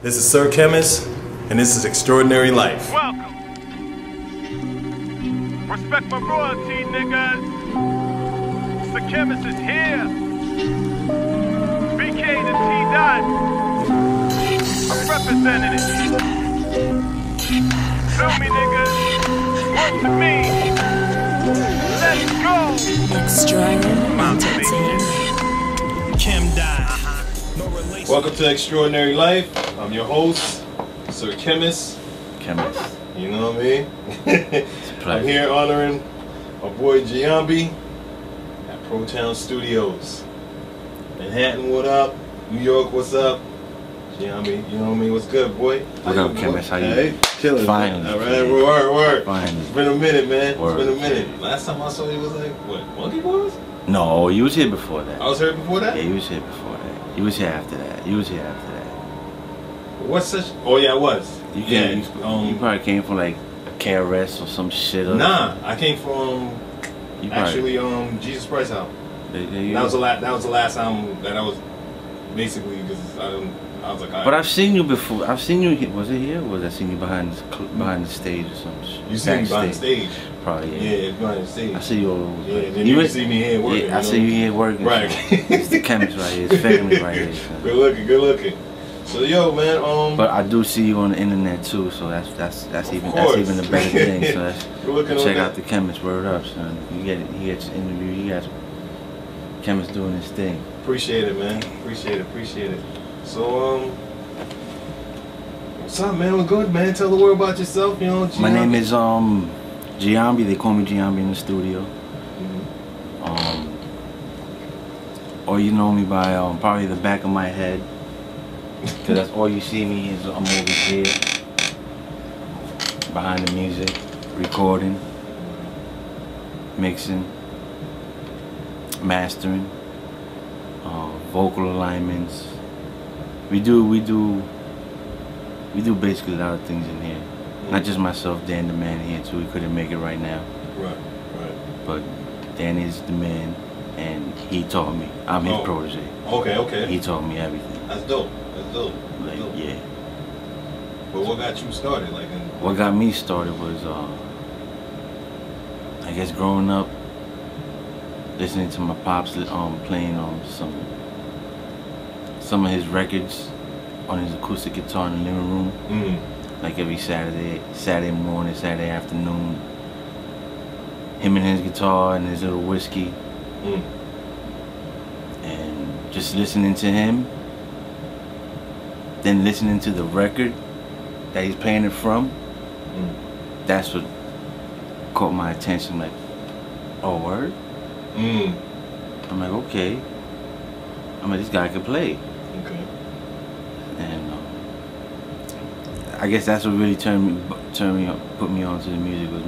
This is Sir Khemis, and this is Extraordinary Life. Welcome. Respect my royalty, niggas. Sir Khemis is here. BK to T-Dot. I'm representing it. Feel me, niggas. Work to me. Let's go. Extraordinary. Kim died. Welcome to Extraordinary Life. I'm your host, Sir Khemis. Khemis. You know what I mean? It's a pleasure. I'm here honoring my boy Giambi at Protown Studios. Manhattan, what up? New York, what's up? Giambi, you know what I mean? What's good, boy? What up, Khemis? How you? Hey, chilling. Finally. All right, word. Finally. It's been a minute, man. Word. It's been a minute. Last time I saw you was like, what, Monkey Boys? No, you was here before that. I was here before that? Yeah, you was here before that. You was here after that. You was here after that. What's such? Oh yeah, I was. You probably came from like KRS or some shit. Nah, I came from you actually Jesus Price album. That was the last album that I was basically because I was like. But I've seen you before. I've seen you. Was it here? Or was I seen you behind the stage or something? You seen me behind the stage? Probably. Yeah, behind the stage. I see you all over. Yeah, and then you see me here working. Yeah, I see you here working. Right. So it's the Khemis right here. It's family right here. So. Good looking. So yo, man. But I do see you on the internet too, so that's even the better thing. So check out the Khemis. Word up, son. You get it. He gets your interview. You got Khemis doing his thing. Appreciate it, man. Appreciate it. So what's up, man? What's good, man? Tell the world about yourself. You know. Giambi. My name is Giambi. They call me Giambi in the studio. Or you know me by probably the back of my head. Cause that's all you see me is I'm over here behind the music, recording, mixing, mastering, vocal alignments. We do basically a lot of things in here. Not just myself, Dan the man here too. He couldn't make it right now. Right. But Dan is the man, and he taught me. I'm his protege. Okay. He taught me everything. That's dope. Like, yeah. But what got you started? What got me started was, I guess, growing up, listening to my pops playing some of his records on his acoustic guitar in the living room. Like every Saturday morning, Saturday afternoon. Him and his guitar and his little whiskey. And just listening to him. Then listening to the record that he's playing it from, that's what caught my attention. Like, oh, word? I'm like, okay. I'm like, this guy can play. Okay. And I guess that's what really put me onto the music was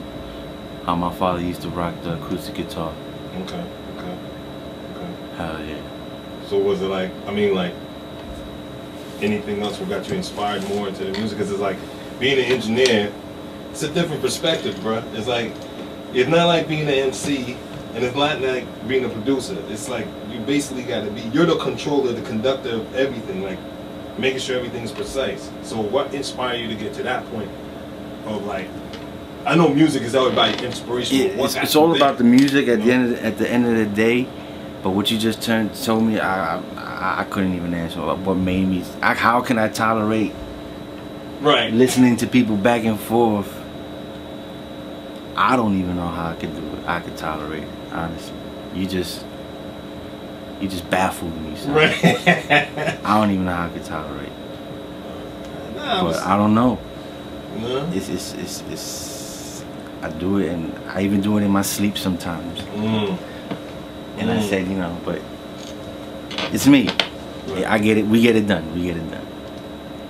how my father used to rock the acoustic guitar. Okay. Hell yeah. So was it like, anything else what got you inspired more into the music? Because it's like being an engineer, it's a different perspective, bro. It's like, it's not like being an MC, and it's not like being a producer. It's like you basically got to be, you're the controller, the conductor of everything, like making sure everything's precise. So what inspired you to get to that point of like, I know music is all about inspiration. Yeah, it's all about the music at the end of the day. But what you just told me, I couldn't even answer. What made me? How can I tolerate? Right. Listening to people back and forth. I don't even know how I could do it. I could tolerate it, honestly. You just baffled me, son. Right. I don't even know how I could tolerate it. But I don't know. No. It's. I do it, and I even do it in my sleep sometimes. And I said, you know, but it's me. Right. Yeah, I get it. We get it done.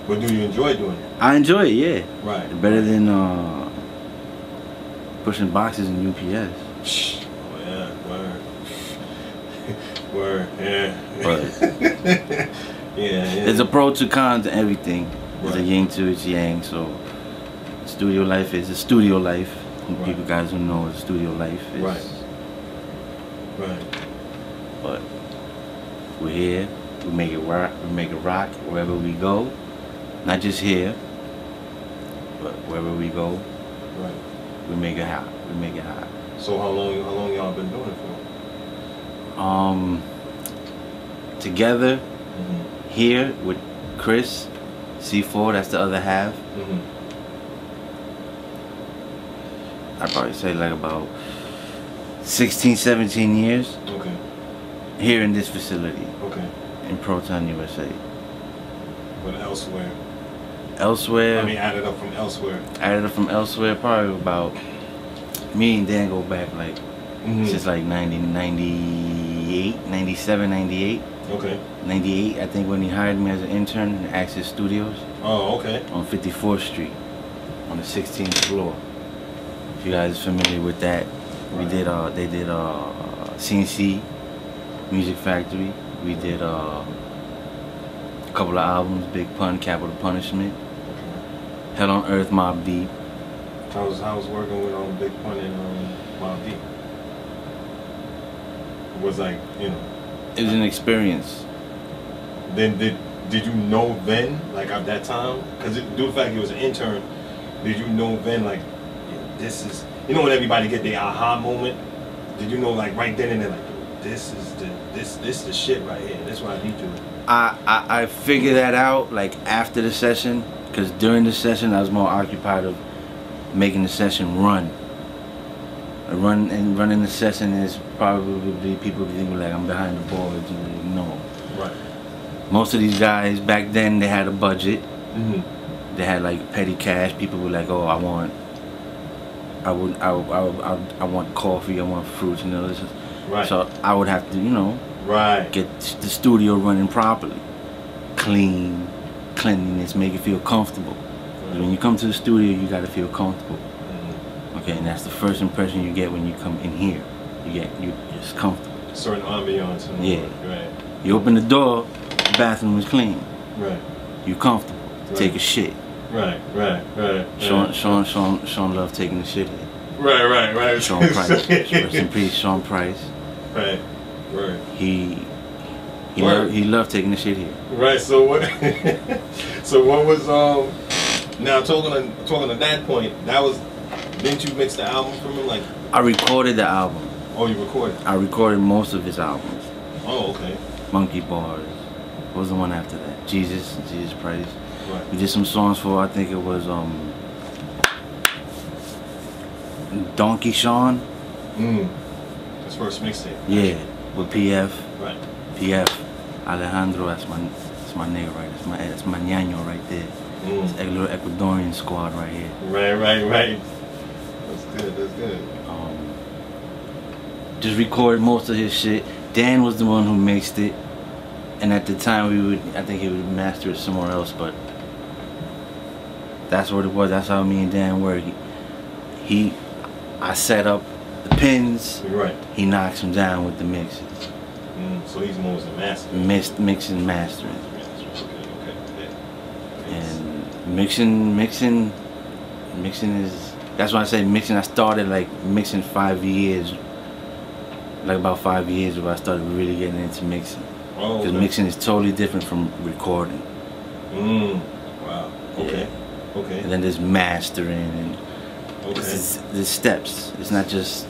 But do you enjoy doing it? I enjoy it, yeah. Right. Better than pushing boxes in UPS. Oh yeah, word, yeah. But yeah. There's a pro to con to everything. There's a Right. yin to its yang. So studio life is a studio life. And Right. people guys who know what studio life is. Right. But we're here. We make it rock. Wherever we go. Not just here, but wherever we go, Right. we make it hot. We make it hot. So how long y'all been doing it for? Together here with Chris, C4, that's the other half. I'd probably say like about 16, 17 years. Okay. Here in this facility. Okay. In Protown, USA. But elsewhere? Elsewhere. I mean, added up from elsewhere. Added up from elsewhere, probably about, me and Dan go back like, since like 98, 97, 98. Okay. 98, I think, when he hired me as an intern in Access Studios. Oh, okay. On 54th Street, on the 16th floor. If you guys are familiar with that, we did, they did CNC Music Factory. We did a couple of albums, Big Pun, Capital Punishment. Okay. Hell on Earth, Mobb Deep. How was working with Big Pun and Mobb Deep? It was like, you know. It was an experience. Then did you know then, like at that time? Because due to the fact you was an intern, did you know then, like, yeah, this is, you know when everybody get their aha moment? Did you know like right then and there, like, this is the shit right here. That's what I need to. I figured that out like after the session, because during the session I was more occupied of making the session run. Running the session is probably people thinking like I'm behind the boards, and no. Right. Most of these guys back then, they had a budget. They had like petty cash. People were like, oh, I want coffee, I want fruits and all this. Right. So I would have to, you know, get the studio running properly, cleanliness, make it feel comfortable. Right. When you come to the studio, you got to feel comfortable. Okay, and that's the first impression you get when you come in here. You're just comfortable. Certain ambiance. Yeah. Right. You open the door, the bathroom is clean. Right. You're comfortable to take a shit. Right. Sean loved taking the shit here. Right. Sean Price. Rest in peace, Sean Price. Right. He loved taking the shit here. Right. So what? So what was now talking to that point? That was. Didn't you mix the album from him? Like, I recorded the album. Oh, you recorded? I recorded most of his albums. Oh, okay. Monkey Bars. What was the one after that? Jesus Price. Right. We did some songs for, I think it was Donkey Sean. His first mixtape. Yeah, with PF. Right. PF. Alejandro, that's my nigga right. That's my ñaño right there. It's a little Ecuadorian squad right here. Right. That's good. Just recorded most of his shit. Dan was the one who mixed it, and at the time I think he would master it somewhere else, but that's what it was. That's how me and Dan were. I set up the pins. Right. He knocks them down with the mixes. So he's more the master. Mixing, mastering. Okay. And mixing is. That's why I say mixing. I started like mixing 5 years. Like about 5 years ago, I started really getting into mixing. Oh, because mixing is totally different from recording. Wow. Okay. Yeah. Okay. And then there's mastering and there's steps. It's not just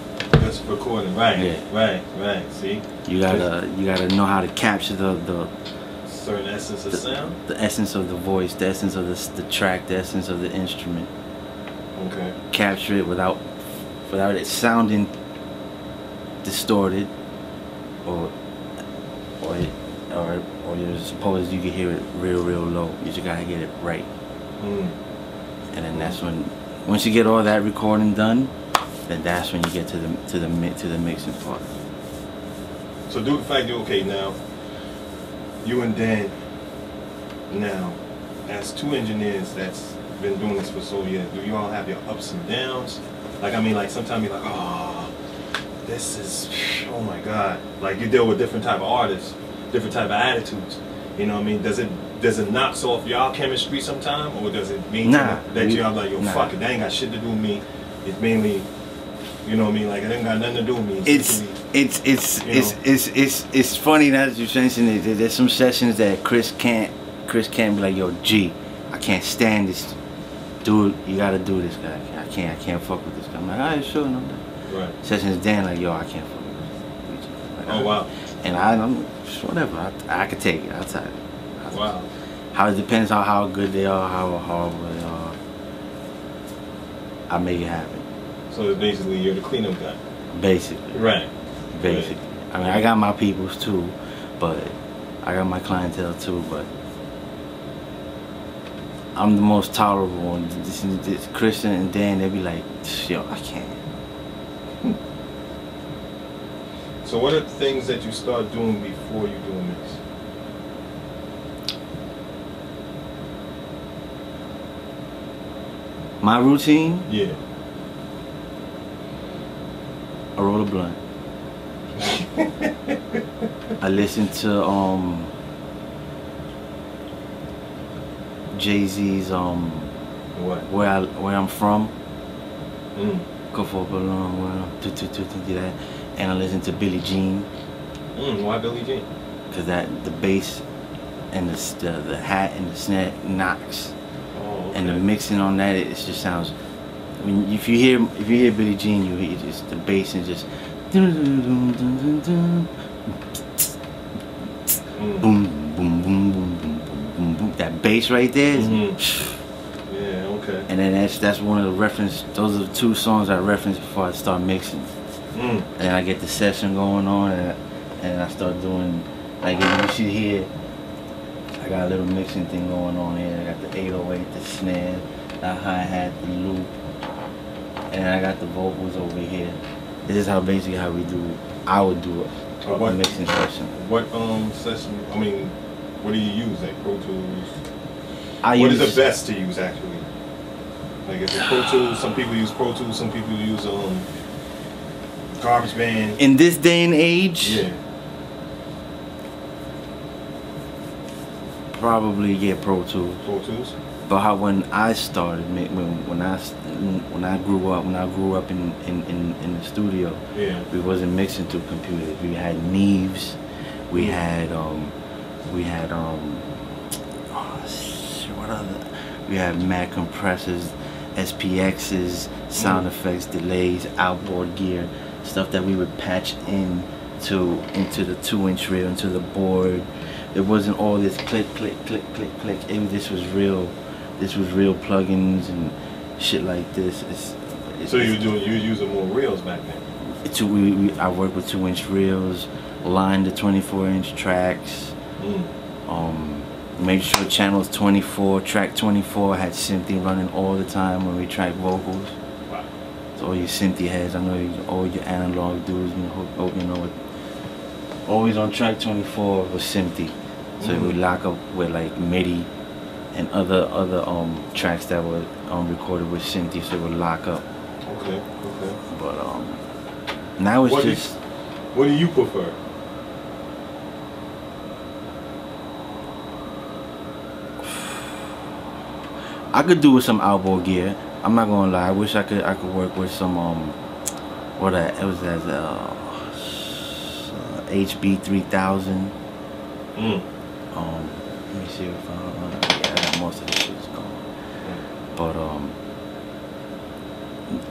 recording. Right. Yeah. Right. See. You gotta know how to capture the certain essence of sound. The essence of the voice, the essence of the track, the essence of the instrument. Okay. Capture it without it sounding distorted, or you're supposed you can hear it real low. You just gotta get it right. And then that's once you get all that recording done, then that's when you get to the mixing part. So due to the fact you're okay now, you and Dan now, as two engineers that's been doing this for so years, do you all have your ups and downs? Like, I mean, like sometimes you're like, oh, this is, oh my God. Like you deal with different type of artists, different type of attitudes. You know what I mean? Does it knock off y'all chemistry sometime, or does it mean that y'all like, yo, fuck it, that ain't got shit to do with me. It's mainly, you know what I mean? Like it ain't got nothing to do with me. It's funny now that you mentioned it. There's some sessions that Chris can't be like, yo, G, I can't stand this. Dude, you gotta do this guy. I can't fuck with this guy. I'm like, alright, sure, no. Right. Sessions Dan like, yo, I can't fuck with this. Like, Oh wow. And I'm whatever. I could take it. I'll take it. Wow. How it depends on how good they are, how horrible they are. I make it happen. So basically, you're the cleanup guy. Basically. Right. Basically. Right. I mean, I got my peoples too, but I got my clientele too, but I'm the most tolerable one. This Christian and Dan, they be like, yo, I can't. So what are the things that you start doing before you do a mix? My routine, Yeah. I roll a blunt. I listen to Jay-Z's What? where I'm from. Mm. Go for a balloon, do that. And I listen to Billie Jean. Why Billie Jean? Cause the bass and the hat and the snare knocks. Oh, okay. And the mixing on that, it just sounds. I mean, if you hear Billie Jean, you hear just the bass and just boom, boom, boom, boom, boom, boom, boom. That bass right there. Is, Yeah. Okay. and then that's one of the reference. Those are the two songs I reference before I start mixing. And then I get the session going on, and I start doing, like, you see here, I got a little mixing thing going on here. I got the 808, the snare, the hi-hat, the loop, and I got the vocals over here. This is basically how we do, I would do a mixing session. What session, I mean, what do you use, like Pro Tools? What is the best to use, actually? Like, is it Pro Tools? Some people use Pro Tools, some people use GarageBand. In this day and age, Yeah. probably Pro Tools. Pro Tools? But when I started, when I grew up in the studio, Yeah. we wasn't mixing through computers. We had Neves, we had we had Mac compressors, SPXs, sound effects, delays, outboard gear, stuff that we would patch into the 2-inch reel, into the board. It wasn't all this click, click, click, click, click. This was real plugins and shit like this. So you were using more reels back then? I worked with 2-inch reels, lined the 24-inch tracks. Made sure channels 24, track 24 had Synthi running all the time when we track vocals. Wow. So all your Synthi heads, I know all your analog dudes, hope you know it. Always on track 24 was Synthi. So we lock up with like MIDI and other tracks that were recorded with Synthi, so we lock up. Okay. But now it's what do you prefer? I could do with some outboard gear. I'm not gonna lie. I wish I could work with some HB 3000. Let me see if I got most of the shit's going. But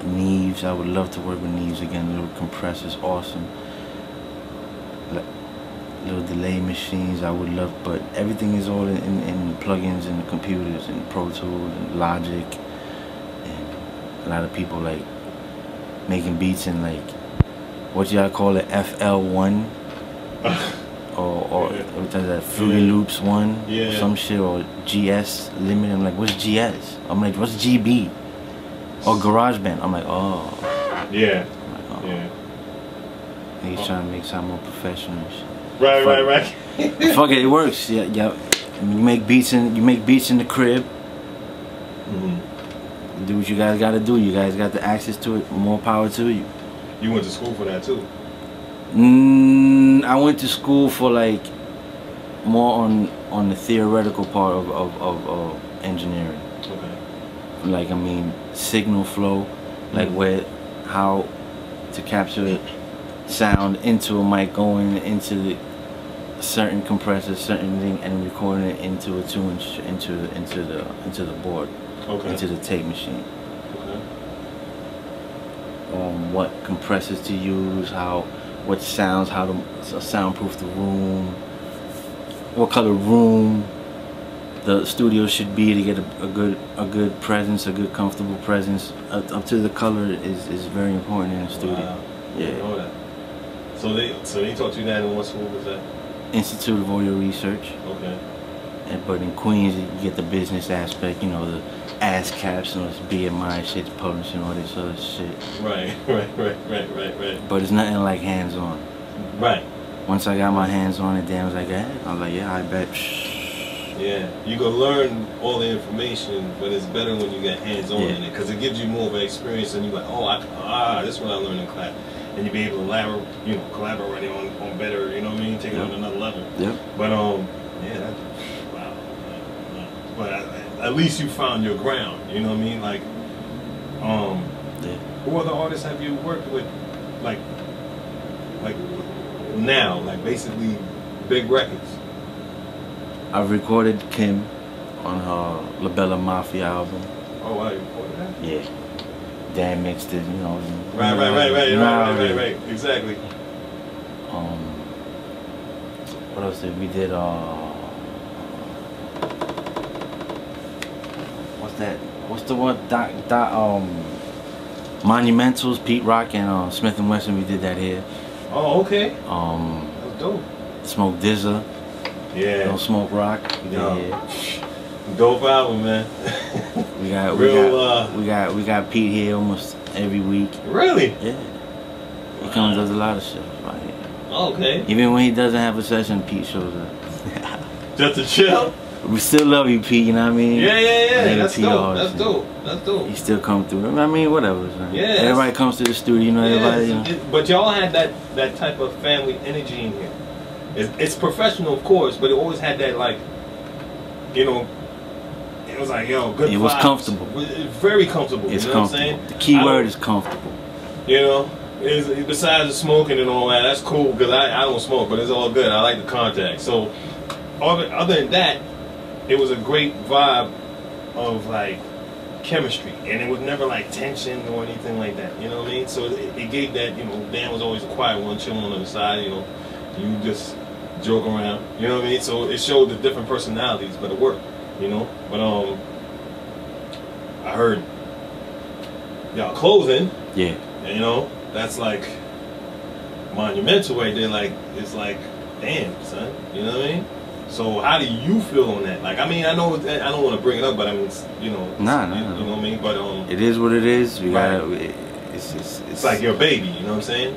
Neves, I would love to work with Neves again. Little compressors, awesome. Little delay machines, I would love, but everything is all in plugins and computers and Pro Tools and Logic, and a lot of people like making beats in like, what y'all call it, FL1 or what is that, Fruity Loops 1, some shit, or GS Limit. I'm like, what's GS? I'm like, what's GB? Or GarageBand. I'm like, oh. Yeah. I'm like, oh. Yeah. He's trying to make something more professional and shit. Right. Fuck it, it works. Yeah. You make beats in the crib. Do what you guys got to do. You guys got the access to it. More power to you. You went to school for that too? I went to school for like more on the theoretical part of engineering. Okay. Like, I mean, signal flow, like how to capture sound into a mic going into the certain compressors, certain thing, and recording it into a two-inch, into the board, Okay. into the tape machine. Okay. What compressors to use, what sounds, how to soundproof the room, what color room the studio should be to get a good presence, a good comfortable presence. Up to the color is very important in the studio. Wow. Yeah. I know that. So they taught you that in what school was that? Institute of Audio Research. Okay. But in Queens, you get the business aspect, you know, the ASCAPs and this BMI shit, publishing, all this other shit. Right. But it's nothing like hands-on. Right. Once I got my hands on it, Dan was like, I was like, yeah, I bet. Yeah, you go learn all the information, but it's better when you get hands-on Yeah. in it, because it gives you more of an experience, and you're like, oh, this is what I learned in class, and you be able to collaborate on better, you know what I mean, take it on another level. Yep. But yeah, wow. But at least you found your ground, you know what I mean, like, Yeah. who other artists have you worked with, like now, like basically big records? I've recorded Kim on her La Bella Mafia album. Oh, wow, you recorded that? Yeah. Dan mixed it, you know. Right. Exactly. What else did we did? What's that? What's the one? Monumentals, Pete Rock and Smith and Wesson. We did that here. Oh, okay. That's dope. Smoke Dizza. Yeah. Don't Smoke Rock. We did here. Dope album, man. We got Pete here almost every week. Really? Yeah. He comes and does a lot of shit right here. Okay. Even when he doesn't have a session, Pete shows up. Just to chill? We still love you, Pete, you know what I mean? Yeah. That's Pete dope. That's dope. He still come through. I mean, whatever. Man. Yeah. Everybody comes to the studio, you know, everybody. You know. But y'all had that type of family energy in here. It's professional, of course, but it always had that, like, you know, it was like, yo, good vibes. It was comfortable. Very comfortable. It's you know comfortable. what I'm saying? The key word is comfortable. You know, besides the smoking and all that, that's cool, because I don't smoke, but it's all good. I like the contact. So, other than that, it was a great vibe of, like, chemistry, and it was never like tension or anything like that, you know what I mean? So it gave that, you know, Dan was always a quiet one, chilling on the side, you know, you just joke around, you know what I mean? So it showed the different personalities, but it worked, you know? But I heard y'all closing, Yeah. and, you know, that's like monumental right there. Like, it's like, damn, son, you know what I mean? So how do you feel on that? Like, I mean, I know I don't want to bring it up, but I mean, you know, you know what I mean. But it is what it is. We right. gotta. It's like your baby. You know what I'm saying?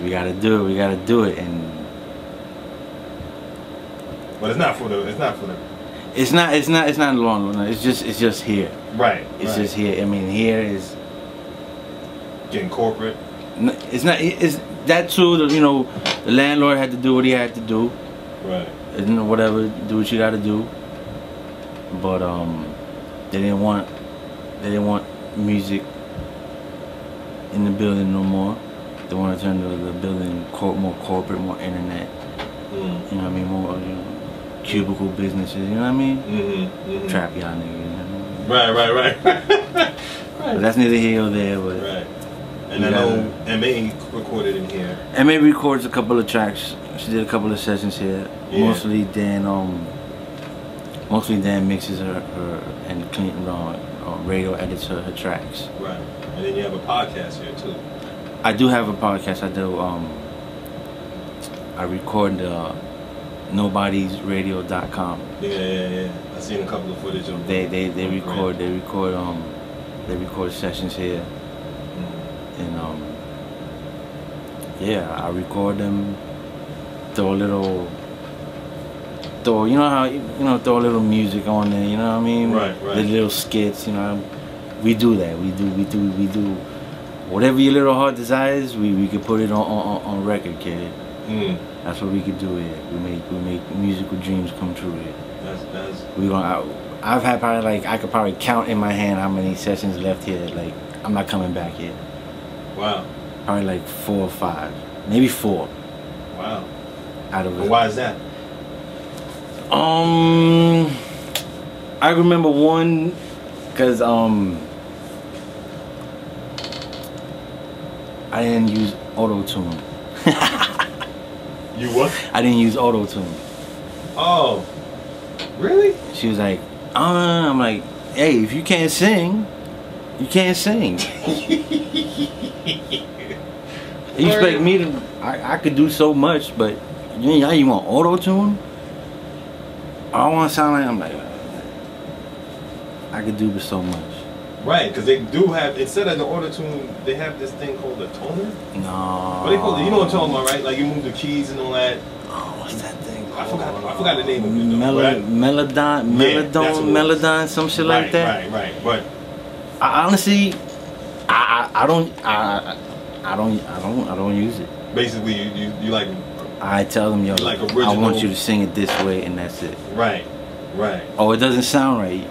We gotta do it. We gotta do it, and. But it's not for the. It's not long. No, it's just here. Right. It's just here. I mean, here is. Getting corporate. It's not. It's that too. You know, the landlord had to do what he had to do. Right. You know, whatever, do what you gotta do. But they didn't want music in the building no more. They want to turn the building more corporate, more internet. You know what I mean? More, you know, cubicle businesses. You know what I mean? Trap y'all niggas. You know what I mean? Right. But that's neither here nor there. But right. And I know M.A. recorded in here. M.A. records a couple of tracks. She did a couple of sessions here. Yeah. Mostly Dan mixes her and clean radio edits her tracks. Right. And then you have a podcast here too. I do have a podcast. I do. I record nobodiesradio.com. Yeah. I seen a couple of footage of They record sessions here. And yeah, I record them. Throw a little music on there, you know what I mean? Right. The little skits, you know. We do that. We do whatever your little heart desires, we could put it on record, kid. That's what we could do here. We make musical dreams come true here. I've had probably, like, I could probably count in my hand how many sessions left here. Like, I'm not coming back here. Wow. Probably like 4 or 5, maybe 4. Wow. out of And it. why is that? I remember one, cause I didn't use auto-tune. You what? I didn't use auto-tune. Oh, really? She was like, I'm like, hey, if you can't sing, you can't sing. You expect me to, I could do so much, but you want auto-tune? I want to sound like, I'm like, I could do so much. Right, because they do have, instead of the auto-tune, they have this thing called a toner. No. What they call it? You know what I'm talking about, right? Like you move the keys and all that. Oh, what's that thing? I forgot the name of it. Melodon, some shit like that. Right. But I honestly, I don't use it. basically, you like. I tell them, yo, like I original. want you to sing it this way, and that's it. Right. Oh, it doesn't sound right.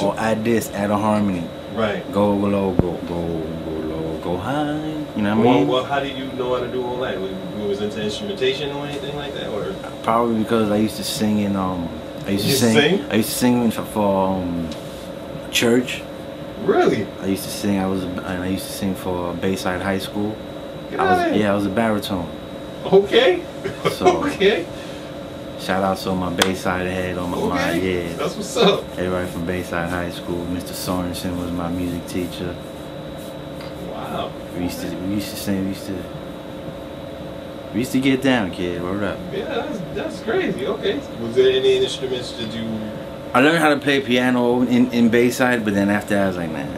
Or add this, add a harmony. Right. Go low, go low, go high. You know what I mean? Well, how do you know how to do all that? Was into instrumentation or anything like that, or? Probably because I used to sing in I used to sing for church. Really? I used to sing. I used to sing for Bayside High School. I was a baritone. Okay. So, okay. Shout out to my Bayside head on my mind. Yeah. That's what's up. Everybody from Bayside High School. Mr. Sorensen was my music teacher. Wow. We used to sing. We used to get down, kid. Word up. Yeah, that's crazy. Okay. Was there any instruments that you? I learned how to play piano in Bayside, but then after that I was like, man,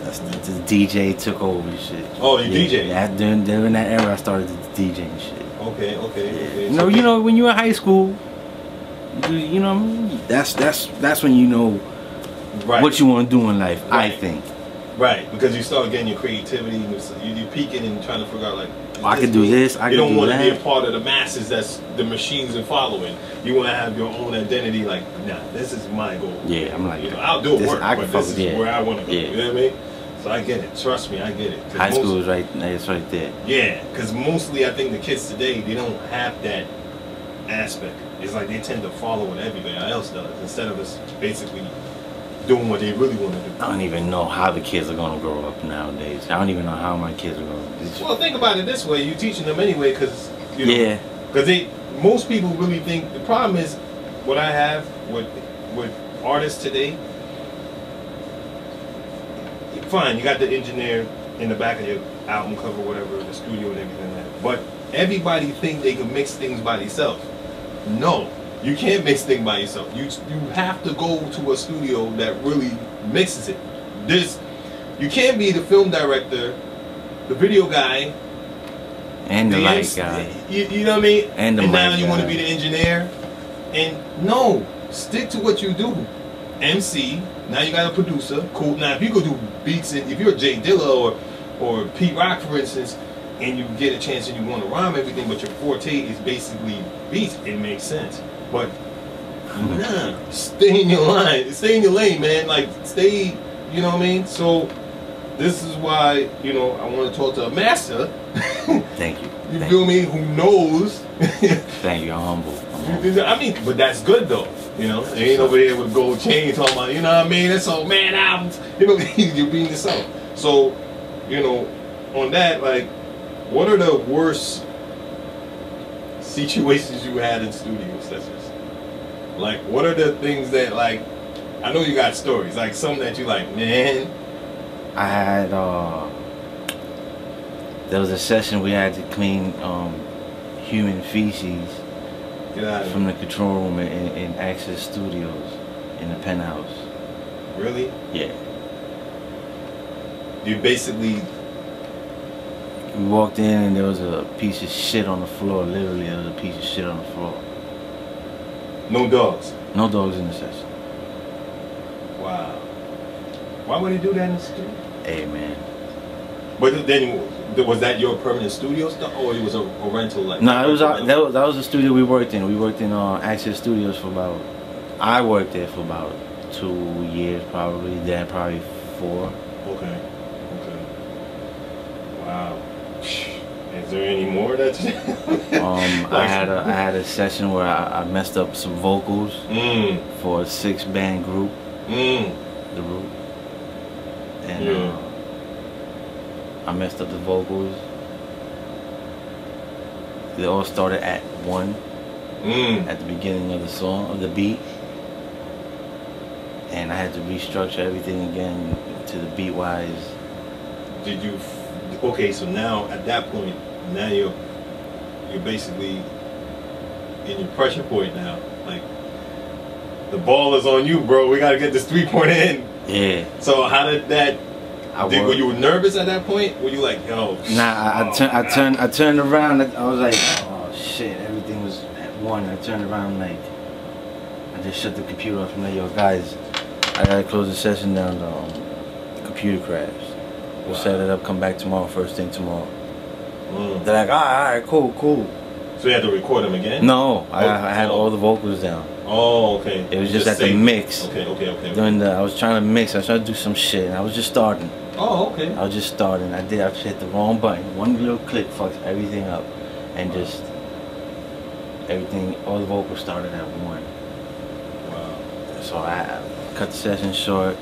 the DJ took over shit. Oh, you DJ? Yeah, during that era I started DJing shit. Okay. Yeah. You know, when you're in high school, you know, that's when you know what you want to do in life. Right. I think. Right, because you start getting your creativity, you're peaking and trying to figure out like. I could do this. I could do that. You don't want to be a part of the masses. That's the machines are following. You want to have your own identity. Like, nah, this is my goal. Yeah, I'm like, I'll do work, but this is where I want to go. Yeah. You know what I mean? So I get it. Trust me, I get it. High school is right. It's right there. Yeah, because mostly I think the kids today, they don't have that aspect. It's like they tend to follow what everybody else does instead of just basically doing what they really want to do. I don't even know how the kids are gonna grow up nowadays. I don't even know how my kids are gonna. Well, think about it this way: you're teaching them anyway, because most people really think the problem is what I have with artists today. Fine, you got the engineer in the back of your album cover, whatever, the studio and everything like that. But everybody think they can mix things by themselves. No, you can't mix things by yourself. You have to go to a studio that really mixes it. You can't be the film director, the video guy, and the light guy. You know what I mean? And now you want to be the engineer. And no, stick to what you do. MC. Now you got a producer. Cool. Now if you go do beats, if you're Jay Dilla or Pete Rock, for instance, and you get a chance and you want to rhyme everything, but your forte is basically beats, it makes sense. But nah, stay in your line. Stay in your lane, man. Like stay. You know what I mean? So this is why I want to talk to a master. Thank you. You feel me? Who knows? Thank you. I'm humble. I mean, but that's good though. They ain't over here with gold chain talking about, you know what I mean? That's all man albums. You're being yourself. So, on that, like, what are the worst situations you had in studio sessions? Like, what are the things that, like, I know you got stories, like something that you like, man. I had, there was a session we had to clean human feces from the control room in Access Studios in the penthouse. Really? Yeah. You basically... We walked in and there was a piece of shit on the floor. Literally, there was a piece of shit on the floor. No dogs? No dogs in the session. Wow. Why would he do that in the studio? Hey, man. But then, was that your permanent studio stuff, or it was a rental? Like no, it was that was the studio we worked in. We worked in Access Studios for about. I worked there for about 2 years, probably. Then probably 4. Okay. Wow. Is there any more that you I had a session where I messed up some vocals for a 6-band group. The group. And I messed up the vocals. They all started at 1 at the beginning of the song, of the beat. And I had to restructure everything again to the beat wise. Did you? Okay, so now at that point, now you're basically in your pressure point now. Like the ball is on you, bro. We gotta get this 3-point in. Yeah. So how did that? Were you nervous at that point? Were you like, yo? Nah, I turned around. I was like, oh shit, everything was at 1. I turned around like I just shut the computer off and like, yo guys, I gotta close the session down. The computer crashed. We'll set it up. Come back tomorrow. First thing tomorrow. They're like, all right, cool. So you had to record them again? No, I had all the vocals down. Oh, okay. It was just at the mix. Okay. I was trying to mix. I was trying to do some shit, and I was just starting. Oh, okay. I was just starting. I just hit the wrong button. One little click fucks everything up, and just everything. All the vocals started at 1. Wow. So I cut the session short.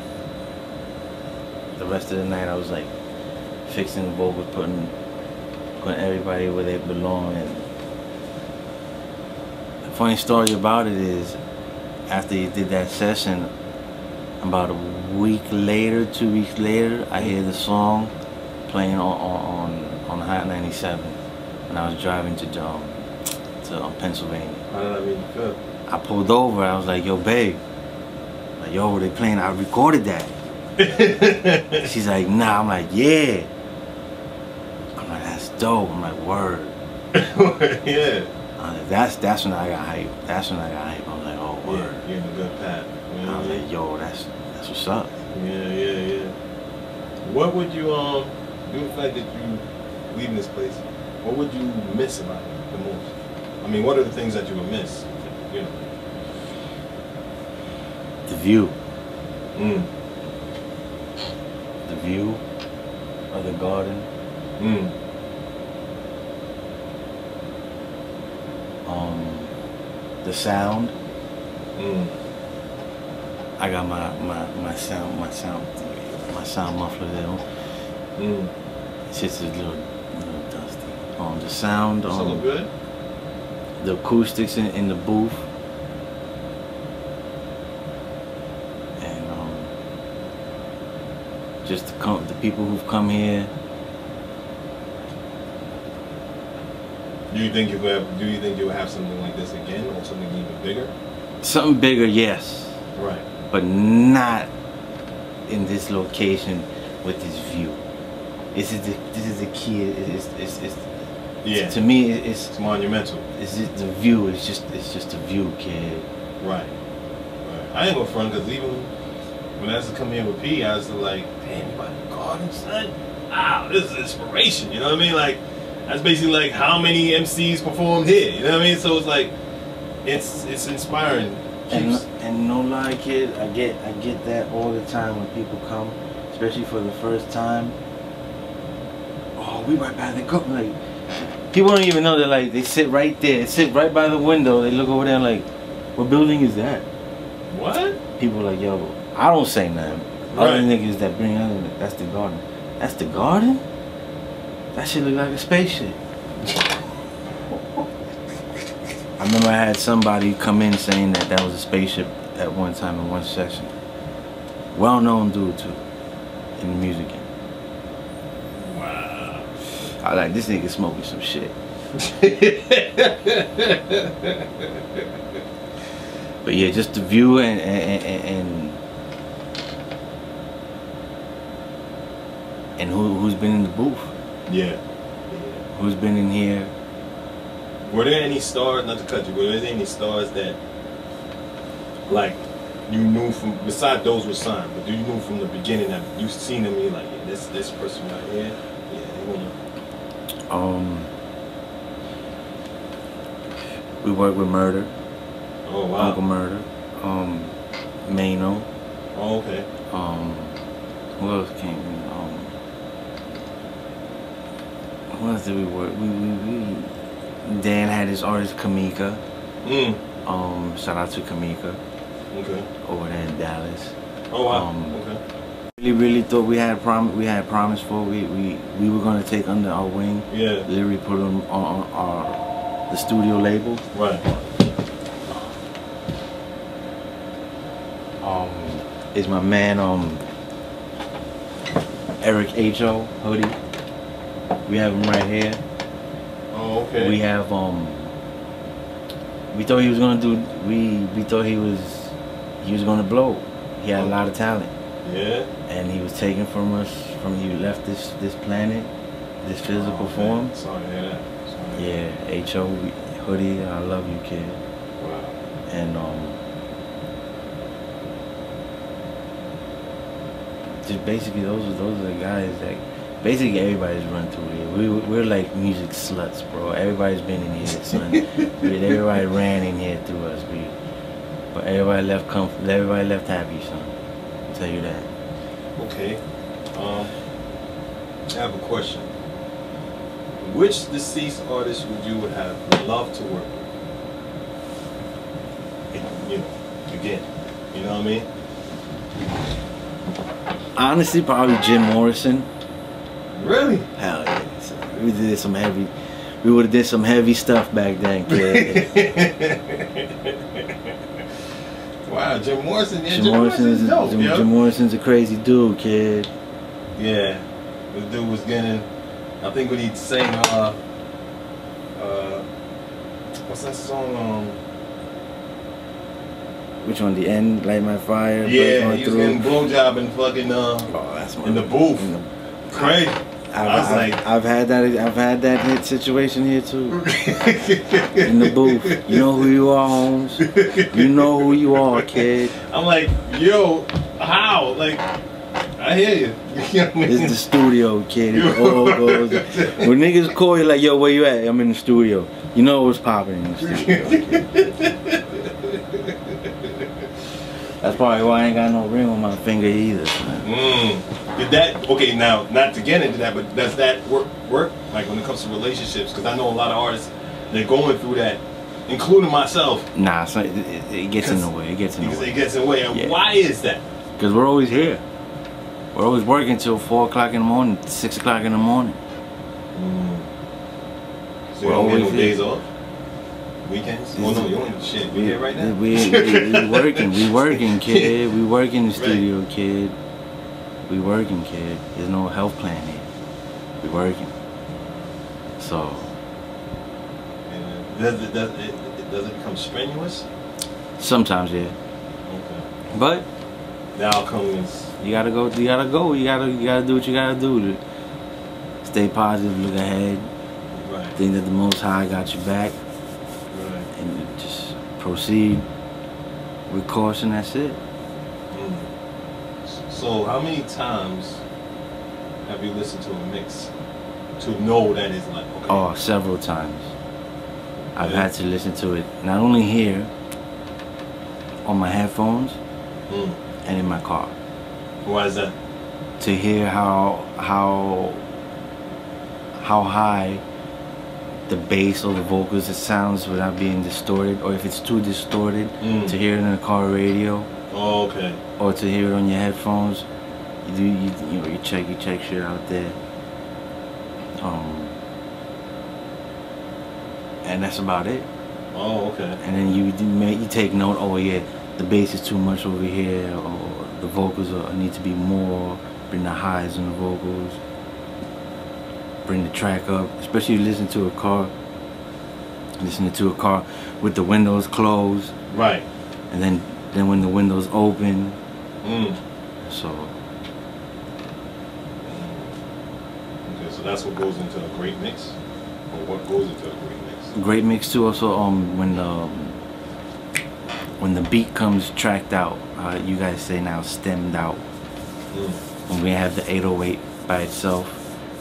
The rest of the night, I was like fixing the vocals, putting everybody where they belong. And the funny story about it is, after you did that session, about a week later, 2 weeks later, I hear the song playing on Hot 97 when I was driving to Pennsylvania. How did that make you feel? I pulled over. I was like, yo, babe. Like, yo, they playing. I recorded that. She's like, nah. I'm like, yeah. I'm like, that's dope. I'm like, word. Yeah. That's when I got hype. That's when I got hype. I was like, oh, word. Yeah, you're in a good path. You know I was like, yo, that's what's up. Yeah. What would you do the fact that you leaving this place? What would you miss about it the most? I mean, what are the things that you would miss? You know. The view. The view of the garden. The sound. I got my sound muffler there. It's just a little dusty. The sound. It's all good. The acoustics in the booth. Just the people who've come here. Do you think you'll have something like this again, or something even bigger? Something bigger, yes. Right. But not in this location with this view. This is the key. It's to me it's monumental. It's just the view. It's just a view, kid. Right. I ain't gonna front, because even when I used to come here with P, I was like, damn, you about to garden, son? Wow, this is inspiration, you know what I mean? Like, that's basically like how many MCs performed here, you know what I mean? So it's like, it's inspiring. And no lie, kid, I get that all the time when people come, especially for the first time. Oh, we right by the cook, like, people don't even know that, like, they sit right there, sit right by the window, they look over there like, what building is that? What? People like, yo, I don't say nothing. Right. Other niggas that bring other, that's the garden. That's the garden? That shit look like a spaceship. I remember I had somebody come in saying that was a spaceship at one time in one session. Well-known dude too, in the music game. Wow. I like, this nigga smoking some shit. But yeah, just the view and who's been in the booth. Yeah. Who's been in here. Were there any stars, not to cut you, were there any stars that, like, you knew from, besides those who were signed, but you knew from the beginning that you've seen them and you're like, yeah, this person right here, yeah, they wanna. We work with Murder. Oh, wow. Uncle Murder. Mano. Oh, okay. Who else came in? What else did we work? Dan had his artist Kamika. Shout out to Kamika. Okay. Over there in Dallas. Oh wow. Okay. Really thought we had promise for. We were gonna take under our wing. Yeah. Literally put them on the studio label. Right. Is my man Eric H.O. hoodie. We have him right here. Oh, okay. We have we thought he was gonna do. We thought he was gonna blow. He had a lot of talent. Yeah. And he was taken from us. He left this planet, this physical form. Man. Sorry to hear that. Yeah, H.O. hoodie. I love you, kid. Wow. And just basically those are the guys that basically everybody's run through here. We're like music sluts, bro. Everybody's been in here, son. Everybody ran in here through us, but everybody left everybody left happy, son. I'll tell you that. Okay. I have a question. Which deceased artist would you have loved to work with? You know, again, you know what I mean? Honestly, probably Jim Morrison. Really? Hell yeah. So we did some heavy. We would have did some heavy stuff back then, kid. Wow, Jim Morrison. Yeah, Jim Morrison's dope. Jim Morrison's a crazy dude, kid. Yeah, this dude was getting. I think when he sang, what's that song? Which one? The End, Light My Fire. Yeah, he was getting blowjob and fucking that's in the booth. Crazy. I've had that hit situation here too. In the booth. You know who you are, Holmes. You know who you are, kid. I'm like, yo, how? Like, I hear you. You know what I mean? It's the studio, kid. It all goes. When niggas call you like, yo, where you at? I'm in the studio. You know what's popping in the studio, kid. That's probably why I ain't got no ring on my finger either. Did that, okay, now, not to get into that, but does that work like when it comes to relationships? Because I know a lot of artists, they're going through that, including myself. Nah, so it gets in the way. It gets in the way. It gets in the way. And yeah. Why is that? Because we're always here. We're always working till 4 o'clock in the morning, 6 o'clock in the morning. So you don't get no days off? Weekends? Oh no, you don't shit. We here right now? We working. We working, kid. We work in the studio, kid. We working, kid. There's no health plan here. We working. So. Does it become strenuous? Sometimes, yeah. Okay. But the outcome is. You gotta go. You gotta go. You gotta do what you gotta do to stay positive, look ahead. Right. Think that the Most High got your back. And just proceed with caution, that's it. So how many times have you listened to a mix to know that it's like, okay? Oh, several times. I've had to listen to it, not only here, on my headphones, and in my car. Why is that? To hear how high the bass or the vocals, it sounds without being distorted, or if it's too distorted, to hear it in a car radio. Oh, okay. Or to hear it on your headphones. You check shit out there. And that's about it. Oh, okay. And then you take note. Oh yeah, the bass is too much over here, or the vocals need to be more. Bring the highs in the vocals. Bring the track up, especially if you listen to a car. Listening to a car with the windows closed. Right. And then when the windows open. So. Okay, so that's what goes into a great mix, or what goes into a great mix. Great mix too. Also, when the beat comes tracked out, you guys say now stemmed out. When we have the 808 by itself.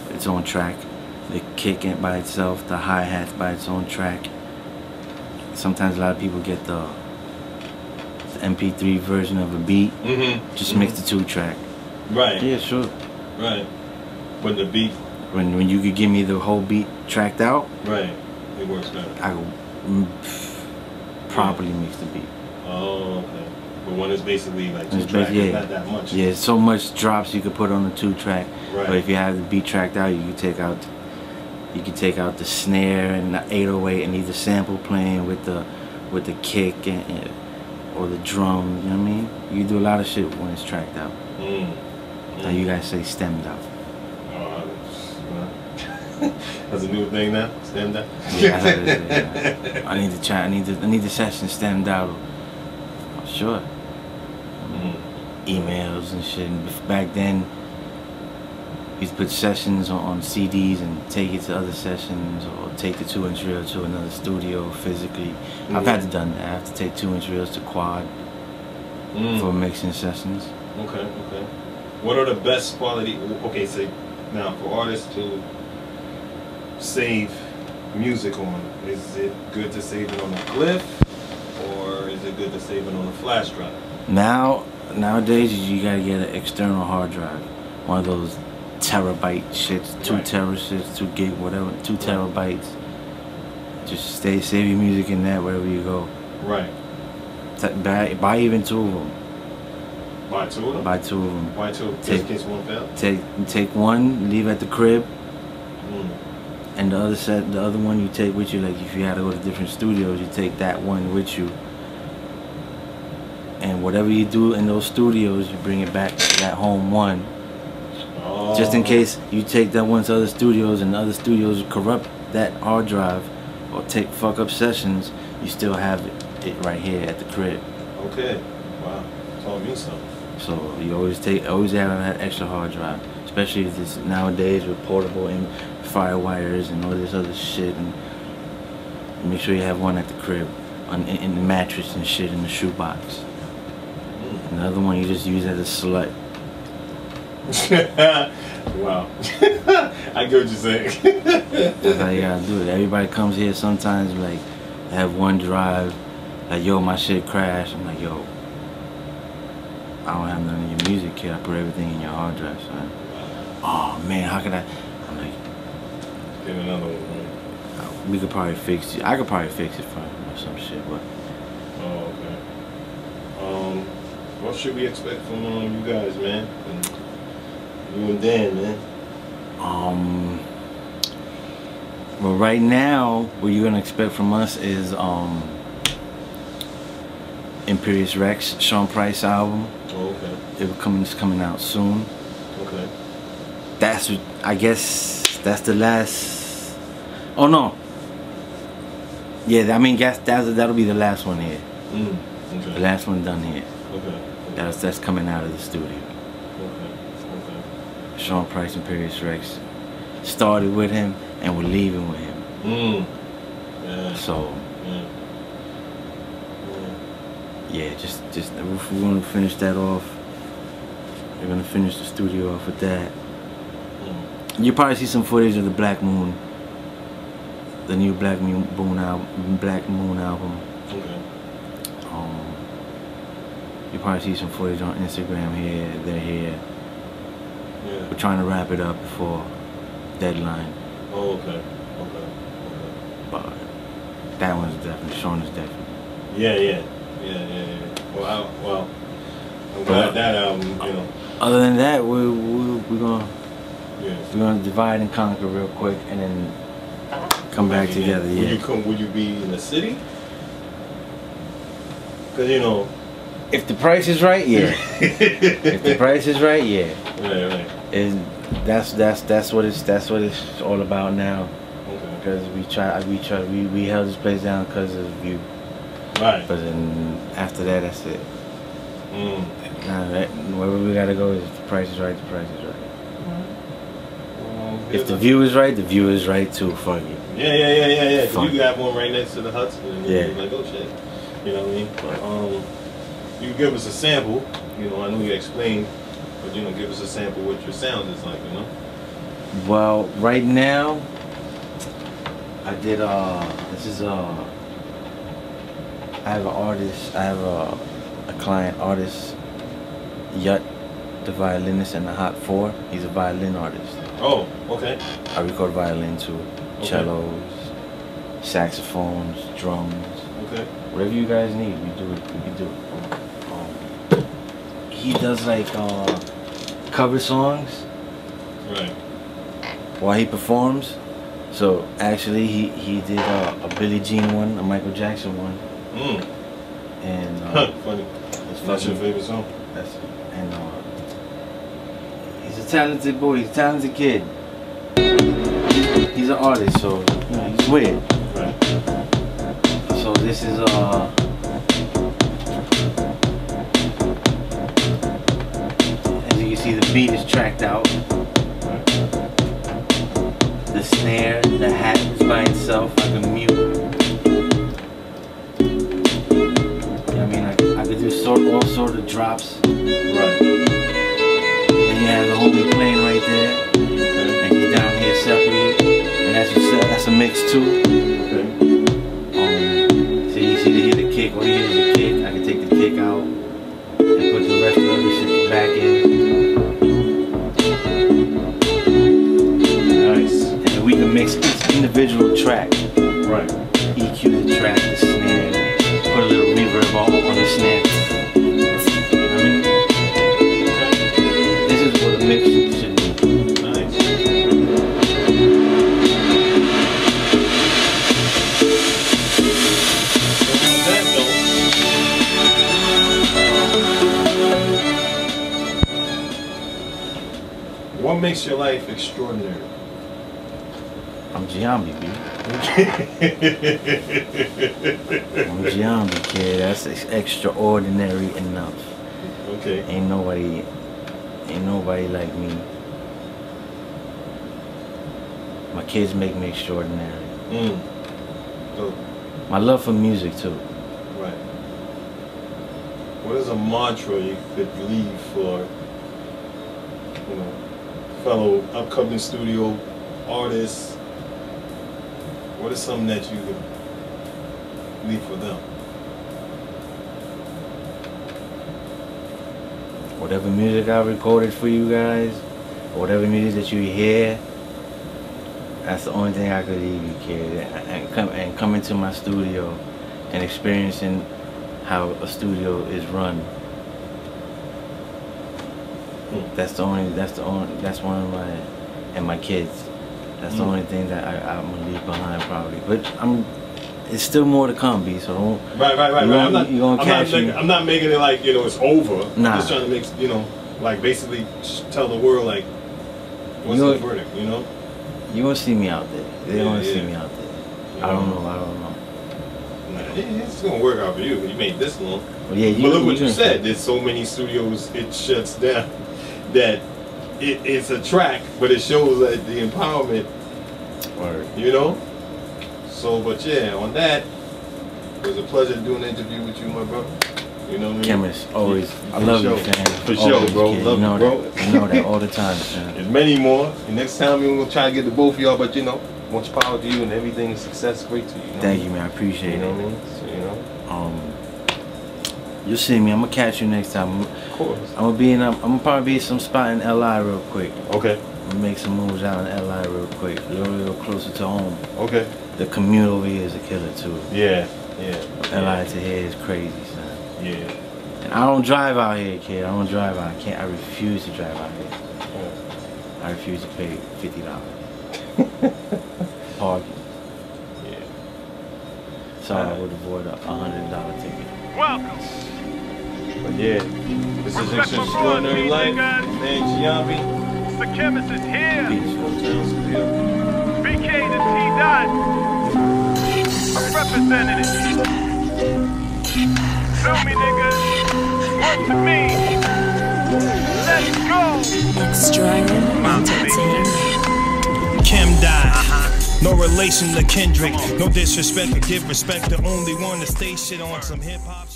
Its own track, the kick it by itself, the hi-hats by its own track. Sometimes a lot of people get the MP3 version of a beat, just mix the 2-track. Right. Yeah, sure. Right. But the beat When you could give me the whole beat tracked out, Right. It works better. I could properly mix the beat. Oh, okay. But when it's basically like It's 2 tracks, yeah. it's not that much. Yeah, so much drops you could put on the 2 track. Right. But if you have the beat tracked out, you can take out the snare and the 808 and either sample playing with the kick and or the drum. You know what I mean? You can do a lot of shit when it's tracked out. Now you guys say stemmed out. That's a new thing now. Stemmed out. Yeah, I need to try. I need the session stemmed out. Oh, sure. Emails and shit. And back then, we used to put sessions on CDs and take it to other sessions, or take the 2-inch reel to another studio physically. I've had to done that. I have to take 2-inch reels to Quad for mixing sessions. Okay. What are the best quality? Okay, so now for artists to save music on, is it good to save it on a clip, or is it good to save it on a flash drive? Nowadays you gotta get an external hard drive, one of those terabyte shits, 2 tera shits, 2 gig, whatever, 2 terabytes. Just save your music in that wherever you go. Right. Buy even 2 of them. Buy 2 of them. Buy 2 of them. Why 2? Just in case one fails. Take one, leave at the crib. And the other one you take with you. Like if you had to go to different studios, you take that one with you. And whatever you do in those studios, you bring it back to that home one. Oh. Just in case you take that one to other studios and the other studios corrupt that hard drive or fuck up sessions, you still have it right here at the crib. Okay. Wow. Taught me something. So you always have that extra hard drive, especially if it's nowadays with portable and fire wires and all this other shit. And make sure you have one at the crib, in the mattress and shit, in the shoebox. And the other one you just use as a slut. Wow. I get what you're saying. That's how you gotta do it. Everybody comes here sometimes like have one drive, like yo, my shit crashed. I'm like, yo, I don't have none of your music, kid. I put everything in your hard drive, son. Oh man, how could I? I'm like, get another one. Right? We could probably fix it. I could probably fix it for him or some shit, but. Oh, okay. What should we expect from you guys, man? And you and Dan, man. Well, right now, what you're gonna expect from us is Imperious Rex, Sean Price album. Oh, okay. It's coming out soon. Okay. I guess that's the last. Oh no. Yeah, I mean, that'll be the last one here. Okay. The last one done here. Okay. That's coming out of the studio. Okay. Sean Price, Imperious Rex. Started with him and we're leaving with him. Yeah. So. Yeah, just we're gonna finish that off. We're gonna finish the studio off with that. You'll probably see some footage of the Black Moon, the new Black Moon album. Okay. You'll probably see some footage on Instagram here, they're here. Yeah. We're trying to wrap it up before deadline. Oh, okay. But that one's definitely, Sean is definitely. Yeah. Well, I'm glad that album, you know. Other than that, we're gonna divide and conquer real quick, and then come back together. Yeah. Would you be in the city? Cause you know, if the price is right, yeah. If the price is right, yeah. Right. And that's what it's all about now. Okay. Because we held this place down because of you. Right. But then after that, that's it. Now wherever we gotta go is if the price is right, the price is right. If the view is right, the view is right too. Fuck it. Yeah. Cause you got one right next to the Hudson, and yeah. You're like, oh shit. You know what I mean? But, you give us a sample. You know, I know you explained, but you know, give us a sample what your sound is like. You know. Well, right now, I did. I have an artist. I have a client artist, Yut, the violinist, and the Hot 4. He's a violin artist. Oh, okay. I record violin to it, cellos, saxophones, drums. Okay. Whatever you guys need, we do it. We can do it. He does like cover songs. Right. While he performs. So actually, he did a Billie Jean one, a Michael Jackson one. And funny. That's your favorite song? That's and he's a talented boy. He's a talented kid. He's an artist, so you know, he's weird. Right. So this is as you can see, the beat is tracked out. The snare, the hat is by itself, like a mute. You know what I mean? I could do all sort of drops. Right. And you have the homie playing right there. And he's down here separate. And that's a mix too. Okay. So you see hear the kick. When you hear the kick, I can take the kick out and put the rest of the other shit back in. We can mix each individual track. Right. EQ the track, the snare, put a little reverb on the snare. I mean, this is what a mix should be. Nice. What makes your life extraordinary? I'm Giambi, B. I'm Giambi, kid. That's extraordinary enough. Okay. Ain't nobody like me. My kids make me extraordinary. So, My love for music too. right. What is a mantra you could leave for, you know, fellow upcoming studio artists? What is something that you could leave for them? Whatever music I recorded for you guys, or whatever music that you hear, that's the only thing I could leave you, kid. And come into my studio and experiencing how a studio is run. That's one of my kids. That's the only thing that I'm gonna leave behind probably. But it's still more to come, B. So don't. Right. I'm not making it like, you know, it's over. Nah. I'm just trying to make, you know, like basically tell the world like what's the verdict, you know? You gonna see me out there. They gonna see me out there. I don't know. Nah, it's gonna work out for you. You made this long. Well, yeah, but look what you said. There's so many studios it shuts down that it's a track, but it shows that the empowerment. Word. You know. So, but yeah, on that, it was a pleasure doing the interview with you, my brother. You know what I mean? Khemis, always. I love you, fam. For sure, bro. Kid. Love you, bro. You know that all the time, fam. There's many more. And next time we're gonna try to get to both of y'all, but you know, much power to you and everything is success great to you. Thank you, man. I appreciate it. You know what I mean? So, you know. You'll see me. I'm gonna catch you next time. Of course. I'm gonna probably be at some spot in LI real quick. Okay. I'm gonna make some moves out in LI real quick, a little closer to home. Okay. The commute over here is a killer too. Yeah. LI to here is crazy, son. Yeah. And I don't drive out here, kid. I don't drive out. I refuse to drive out here. I refuse to pay $50. Parking. Yeah. Sorry, I would avoid a $100 ticket. Welcome. But yeah, this is Extraordinary Lyfe. Man, Giambi. The Khemis is here. Protown Studio. BK to T-Dot. I'm representing it. Feel me, niggas? Work to me. Let's go. Extraordinary Entertainment. Kim died. No relation to Kendrick. No disrespect, but give respect. The only one to stay shit on some hip hop shit.